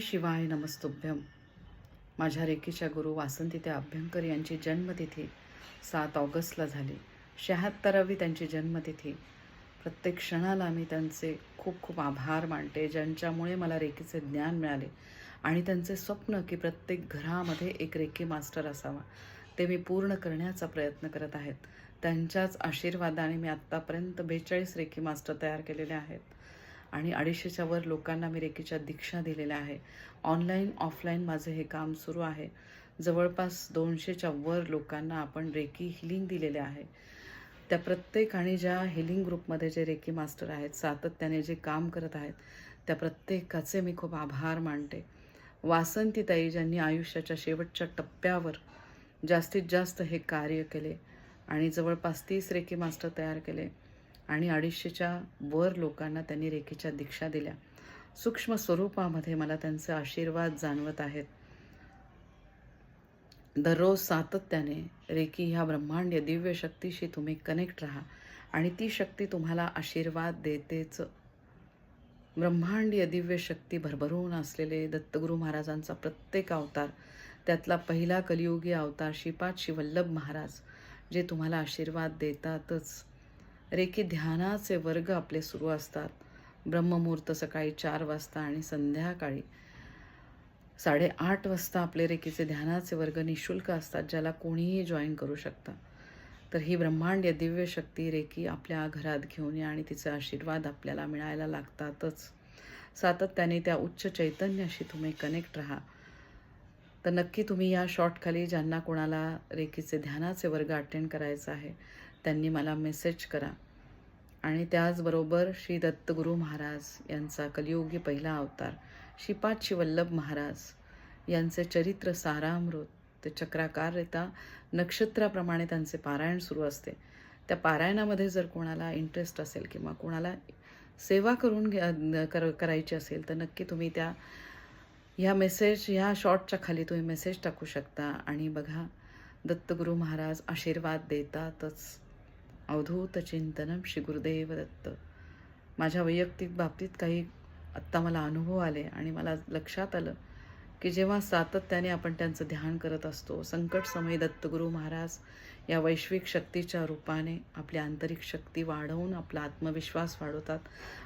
शिवाय नमस्तुभ्यम. माझ्या रेकीच्या गुरु वासंती त्या अभ्यंकर यांची जन्मतिथी 7 ऑगस्टला झाली. 76वी त्यांची जन्मतिथी. प्रत्येक क्षणाला मी त्यांचे खूप खूप आभार मानते, ज्यांच्यामुळे मला रेकीचे ज्ञान मिळाले आणि त्यांचे स्वप्न की प्रत्येक घरामध्ये एक रेकी मास्टर असावा, ते मी पूर्ण करण्याचा प्रयत्न करत आहेत. त्यांच्याच आशीर्वादाने मी आत्तापर्यंत 42 रेकी मास्टर तयार केलेले आहेत आणि 250च्या वर लोकांना मी रेकीच्या दीक्षा दिलेल्या आहे. ऑनलाईन ऑफलाईन माझं हे काम सुरू आहे. जवळपास 200च्या वर लोकांना आपण रेकी हिलिंग दिलेले आहे. त्या प्रत्येक आणि ज्या हिलिंग ग्रुपमध्ये जे रेकी मास्टर आहेत, सातत्याने जे काम करत आहेत, त्या प्रत्येकाचे मी खूप आभार मानते. वासंतीताई ज्यांनी आयुष्याच्या शेवटच्या टप्प्यावर जास्तीत जास्त हे कार्य केले आणि जवळपास 30 रेकी मास्टर तयार केले आणि 250च्या वर लोकांना त्यांनी रेकीच्या दीक्षा दिल्या. सूक्ष्म स्वरूपामध्ये मला त्यांचे आशीर्वाद जाणवत आहेत. दररोज सातत्याने रेकी ह्या ब्रह्मांडीय दिव्य शक्तीशी तुम्ही कनेक्ट राहा आणि ती शक्ती तुम्हाला आशीर्वाद देतेच. ब्रह्मांडीय दिव्य शक्ती भरभरून असलेले दत्तगुरू महाराजांचा प्रत्येक अवतार, त्यातला पहिला कलियुगी अवतार श्रीपाद श्रीवल्लभ महाराज, जे तुम्हाला आशीर्वाद देतातच. रेकी ध्यानाचे वर्ग आपले सुरू असतात. ब्रह्ममुहूर्त सकाळी 4 वाजता आणि संध्याकाळी 8:30 वाजता आपले रेकीचे ध्यानाचे वर्ग निःशुल्क असतात, ज्याला कोणीही जॉईन करू शकता. तर ही ब्रह्मांडीय दिव्य शक्ती रेकी आपल्या घरात घेऊन या आणि तिचे आशीर्वाद आपल्याला मिळायला लागतातच. सातत्याने त्या उच्च चैतन्याशी तुम्ही कनेक्ट राहा. तर नक्की तुम्ही या शॉर्टखाली ज्यांना कोणाला रेकीचे ध्यानाचे वर्ग अटेंड करायचं आहे, त्यांनी मला मेसेज करा. आणि त्याचबरोबर श्री दत्तगुरू महाराज यांचा कलियुगी पहिला अवतार श्रीपाद श्रीवल्लभ महाराज यांचे चरित्र सारामृत, ते चक्राकाररित्या नक्षत्राप्रमाणे त्यांचे पारायण सुरू असते. त्या पारायणामध्ये जर कोणाला इंटरेस्ट असेल किंवा कोणाला सेवा करायची असेल, तर नक्की तुम्ही ह्या शॉर्टच्या खाली तुम्ही मेसेज टाकू शकता आणि बघा, दत्तगुरू महाराज आशीर्वाद देतातच. अवधूत चिंतनम श्री गुरुदेव दत्त. माझ्या वैयक्तिक बाबतीत काही आत्ता मला अनुभव आले आणि मला लक्षात आलं की जेव्हा सातत्याने आपण त्यांचं ध्यान करत असतो, संकट समयी दत्तगुरू महाराज या वैश्विक शक्तीच्या रूपाने आपली आंतरिक शक्ती वाढवून आपला आत्मविश्वास वाढवतात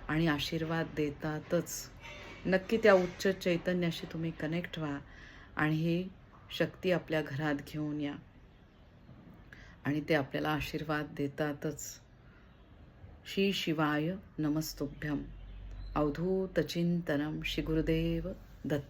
आणि आशीर्वाद देतातच. नक्की त्या उच्च चैतन्याशी तुम्ही कनेक्ट व्हा आणि ही शक्ती आपल्या घरात घेऊन या आणि ते आपल्याला आशीर्वाद देतातच. श्री शिवाय नमस्तुभ्यम. अवधूत चिंतनम श्री गुरुदेव दत्त.